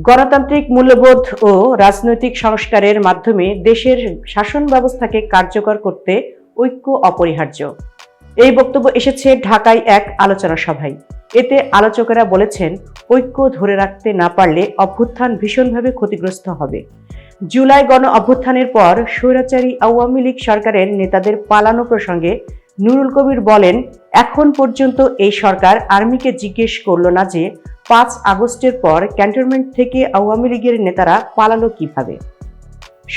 গণতান্ত্রিক মূল্যবোধ ও রাজনৈতিক সংস্কারের মাধ্যমে দেশের শাসন ব্যবস্থাকে কার্যকর করতে ঐক্য অপরিহার্য। এই বক্তব্য এসেছে ঢাকায় এক আলোচনা সভায়। এতে আলোচকেরা বলেছেন, ঐক্য ধরে রাখতে না পারলে অভ্যুত্থান ভীষণভাবে ক্ষতিগ্রস্ত হবে। জুলাই গণ অভ্যুত্থানের পর স্বৈরাচারী আওয়ামী লীগ সরকারের নেতাদের পালানো প্রসঙ্গে নুরুল কবির বলেন, এখন পর্যন্ত এই সরকার আর্মিকে জিজ্ঞেস করল না যে 5 আগস্টের পর ক্যান্টনমেন্ট থেকে আওয়ামী লীগের নেতারা পালালো কিভাবে।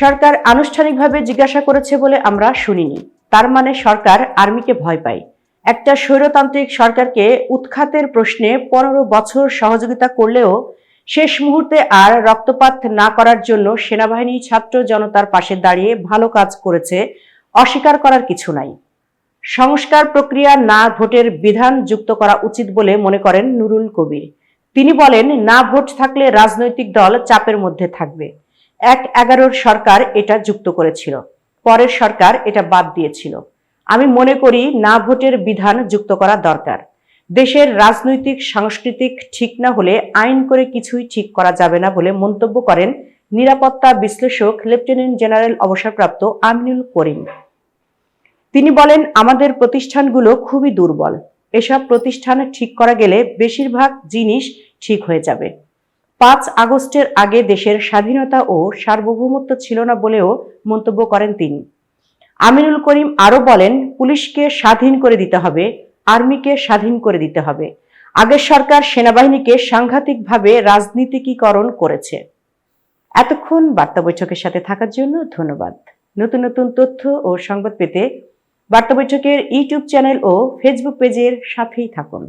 সরকার আনুষ্ঠানিকভাবে জিজ্ঞাসা করেছে বলে আমরা শুনিনি। তার মানে সরকার আর্মিকে ভয় পায়। একটা স্বৈরতান্ত্রিক সরকারকে উৎখাতের প্রশ্নে 15 বছর সহযোগিতা করলেও শেষ মুহূর্তে আর রক্তপাত না করার জন্য সেনাবাহিনী ছাত্র জনতার পাশে দাঁড়িয়ে ভালো কাজ করেছে, অস্বীকার করার কিছু নাই। সংস্কার প্রক্রিয়া না ভোটের বিধান যুক্ত করা উচিত বলে মনে করেন নুরুল কবির। তিনি বলেন, না ভোট থাকলে রাজনৈতিক দল চাপের মধ্যে থাকবে। 1/11 সরকার এটা যুক্ত করেছিল, পরের সরকার এটা বাদ দিয়েছিল। আমি মনে করি না ভোটের বিধান যুক্ত করা দরকার। দেশের রাজনৈতিক সাংস্কৃতিক ঠিক না হলে আইন করে কিছুই ঠিক করা যাবে না বলে মন্তব্য করেন নিরাপত্তা বিশ্লেষক লেফটেন্যান্ট জেনারেল অবসরপ্রাপ্ত আমিনুল করিম। তিনি বলেন, আমাদের প্রতিষ্ঠানগুলো খুবই দুর্বল। এসব প্রতিষ্ঠান ঠিক করা গেলে বেশিরভাগ জিনিস ঠিক হয়ে যাবে। 5 আগস্টের আগে দেশের স্বাধীনতা ও সার্বভৌমত্ব ছিল না বলেও মন্তব্য করেন তিনি। আমিনুল করিম আরো বলেন, পুলিশকে স্বাধীন করে দিতে হবে, আর্মিকে স্বাধীন করে দিতে হবে। আগের সরকার সেনাবাহিনীকে সাংঘাতিকভাবে রাজনীতিকীকরণ করেছে। এতক্ষণ বার্তা বৈঠকের সাথে থাকার জন্য ধন্যবাদ। নতুন নতুন তথ্য ও সংবাদ পেতে বার্তা বৈঠকের ইউটিউব চ্যানেল ও ফেসবুক পেজের সাথেই থাকুন।